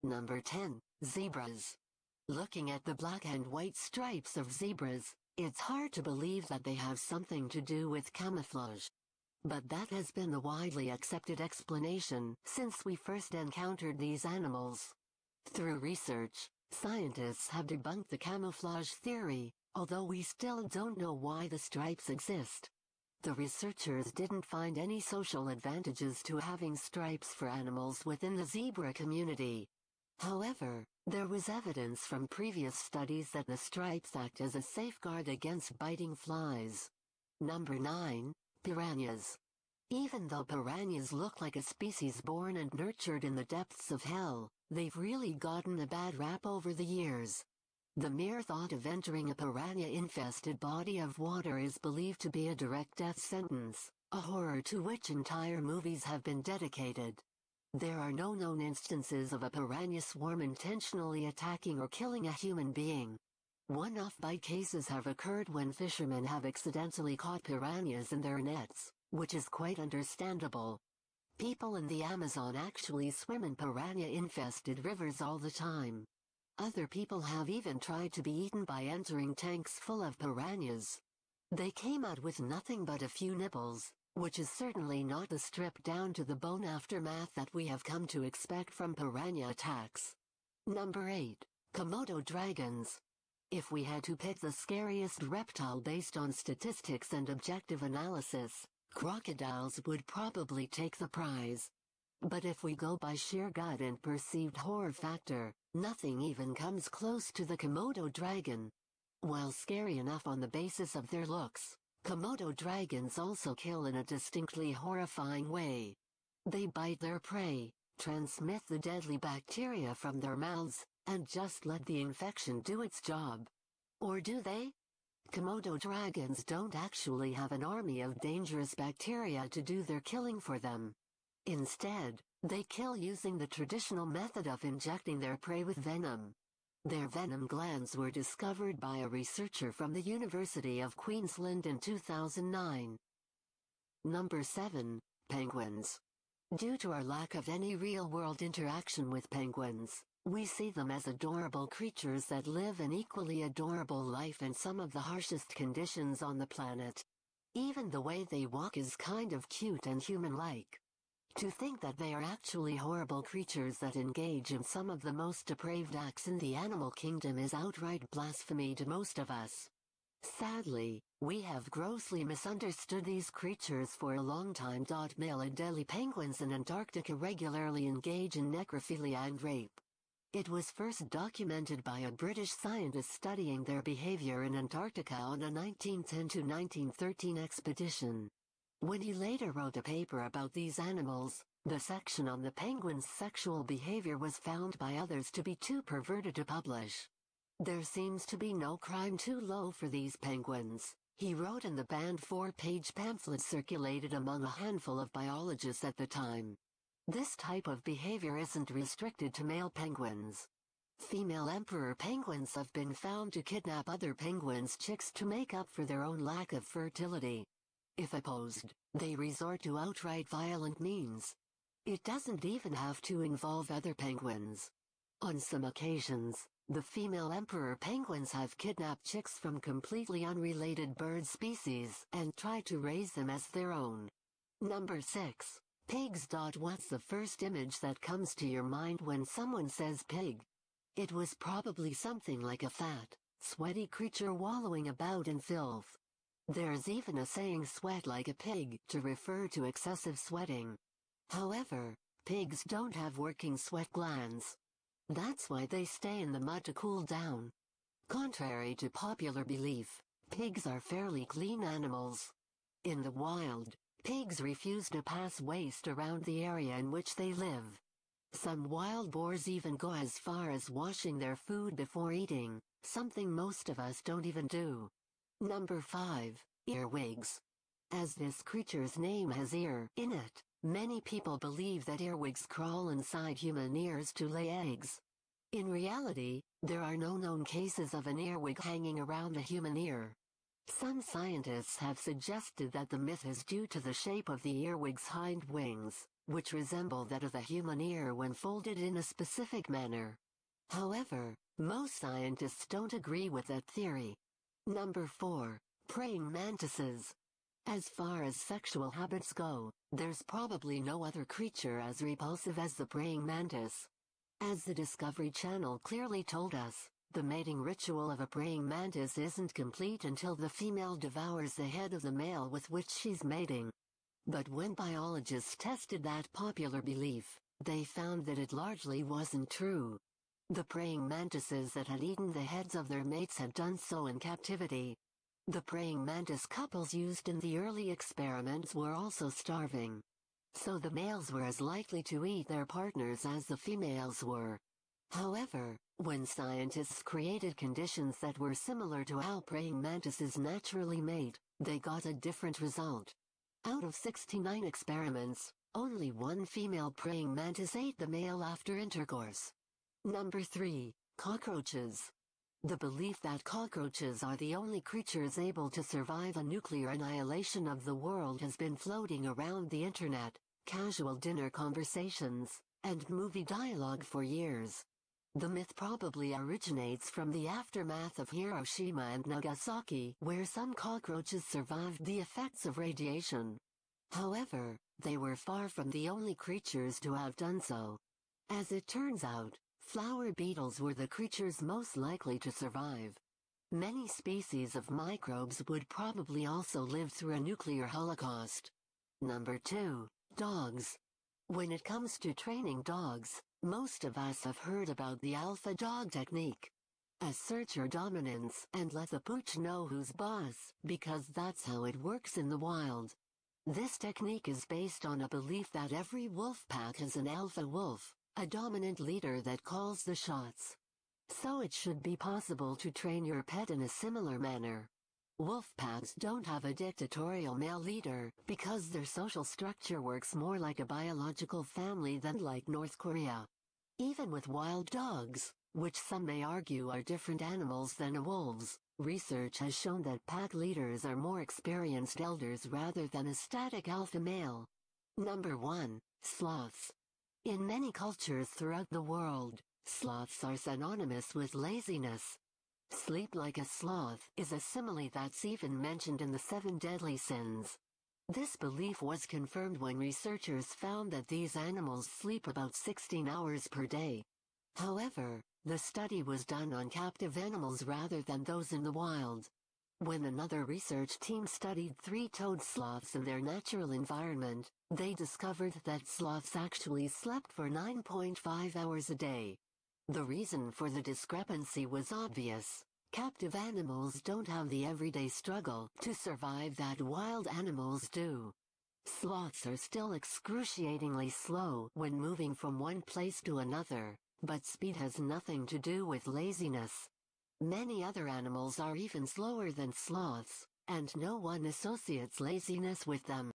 Number 10. Zebras. Looking at the black and white stripes of zebras, it's hard to believe that they have something to do with camouflage. But that has been the widely accepted explanation since we first encountered these animals. Through research, scientists have debunked the camouflage theory, although we still don't know why the stripes exist. The researchers didn't find any social advantages to having stripes for animals within the zebra community. However, there was evidence from previous studies that the stripes act as a safeguard against biting flies. Number 9. Piranhas. Even though piranhas look like a species born and nurtured in the depths of hell, they've really gotten a bad rap over the years. The mere thought of entering a piranha-infested body of water is believed to be a direct death sentence, a horror to which entire movies have been dedicated. There are no known instances of a piranha swarm intentionally attacking or killing a human being. One-off bite cases have occurred when fishermen have accidentally caught piranhas in their nets, which is quite understandable. People in the Amazon actually swim in piranha-infested rivers all the time. Other people have even tried to be eaten by entering tanks full of piranhas. They came out with nothing but a few nibbles, which is certainly not the stripped-down-to-the-bone aftermath that we have come to expect from piranha attacks. Number 8. Komodo dragons. If we had to pick the scariest reptile based on statistics and objective analysis, crocodiles would probably take the prize. But if we go by sheer gut and perceived horror factor, nothing even comes close to the Komodo dragon. While scary enough on the basis of their looks, Komodo dragons also kill in a distinctly horrifying way. They bite their prey, transmit the deadly bacteria from their mouths, and just let the infection do its job. Or do they? Komodo dragons don't actually have an army of dangerous bacteria to do their killing for them. Instead, they kill using the traditional method of injecting their prey with venom. Their venom glands were discovered by a researcher from the University of Queensland in 2009. Number 7. Penguins. Due to our lack of any real-world interaction with penguins, we see them as adorable creatures that live an equally adorable life in some of the harshest conditions on the planet. Even the way they walk is kind of cute and human-like. To think that they are actually horrible creatures that engage in some of the most depraved acts in the animal kingdom is outright blasphemy to most of us. Sadly, we have grossly misunderstood these creatures for a long time. Male Adelie penguins in Antarctica regularly engage in necrophilia and rape. It was first documented by a British scientist studying their behavior in Antarctica on a 1910-1913 expedition. When he later wrote a paper about these animals, the section on the penguins' sexual behavior was found by others to be too perverted to publish. There seems to be no crime too low for these penguins, he wrote in the banned 4-page pamphlet circulated among a handful of biologists at the time. This type of behavior isn't restricted to male penguins. Female emperor penguins have been found to kidnap other penguins' chicks to make up for their own lack of fertility. If opposed, they resort to outright violent means. It doesn't even have to involve other penguins. On some occasions, the female emperor penguins have kidnapped chicks from completely unrelated bird species and tried to raise them as their own. Number 6. Pigs. What's the first image that comes to your mind when someone says pig? It was probably something like a fat, sweaty creature wallowing about in filth. There's even a saying "sweat like a pig" to refer to excessive sweating. However, pigs don't have working sweat glands. That's why they stay in the mud to cool down. Contrary to popular belief, pigs are fairly clean animals. In the wild, pigs refuse to pass waste around the area in which they live. Some wild boars even go as far as washing their food before eating, something most of us don't even do. Number 5. Earwigs. As this creature's name has ear in it, many people believe that earwigs crawl inside human ears to lay eggs. In reality, there are no known cases of an earwig hanging around a human ear. Some scientists have suggested that the myth is due to the shape of the earwig's hind wings, which resemble that of the human ear when folded in a specific manner. However, most scientists don't agree with that theory. Number 4. Praying mantises. As far as sexual habits go, there's probably no other creature as repulsive as the praying mantis. As the Discovery Channel clearly told us, the mating ritual of a praying mantis isn't complete until the female devours the head of the male with which she's mating. But when biologists tested that popular belief, they found that it largely wasn't true. The praying mantises that had eaten the heads of their mates had done so in captivity. The praying mantis couples used in the early experiments were also starving. So the males were as likely to eat their partners as the females were. However, when scientists created conditions that were similar to how praying mantises naturally mate, they got a different result. Out of 69 experiments, only one female praying mantis ate the male after intercourse. Number 3. Cockroaches. The belief that cockroaches are the only creatures able to survive a nuclear annihilation of the world has been floating around the internet, casual dinner conversations, and movie dialogue for years. The myth probably originates from the aftermath of Hiroshima and Nagasaki, where some cockroaches survived the effects of radiation. However, they were far from the only creatures to have done so. As it turns out, flower beetles were the creatures most likely to survive. Many species of microbes would probably also live through a nuclear holocaust. Number 2. Dogs. When it comes to training dogs, most of us have heard about the alpha dog technique. Assert your dominance and let the pooch know who's boss, because that's how it works in the wild. This technique is based on a belief that every wolf pack has an alpha wolf, a dominant leader that calls the shots. So it should be possible to train your pet in a similar manner. Wolf packs don't have a dictatorial male leader because their social structure works more like a biological family than like North Korea. Even with wild dogs, which some may argue are different animals than wolves, research has shown that pack leaders are more experienced elders rather than a static alpha male. Number 1. Sloths. In many cultures throughout the world, sloths are synonymous with laziness. Sleep like a sloth is a simile that's even mentioned in the 7 deadly sins. This belief was confirmed when researchers found that these animals sleep about 16 hours per day. However, the study was done on captive animals rather than those in the wild. When another research team studied 3-toed sloths in their natural environment, they discovered that sloths actually slept for 9.5 hours a day. The reason for the discrepancy was obvious. Captive animals don't have the everyday struggle to survive that wild animals do. Sloths are still excruciatingly slow when moving from one place to another, but speed has nothing to do with laziness. Many other animals are even slower than sloths, and no one associates laziness with them.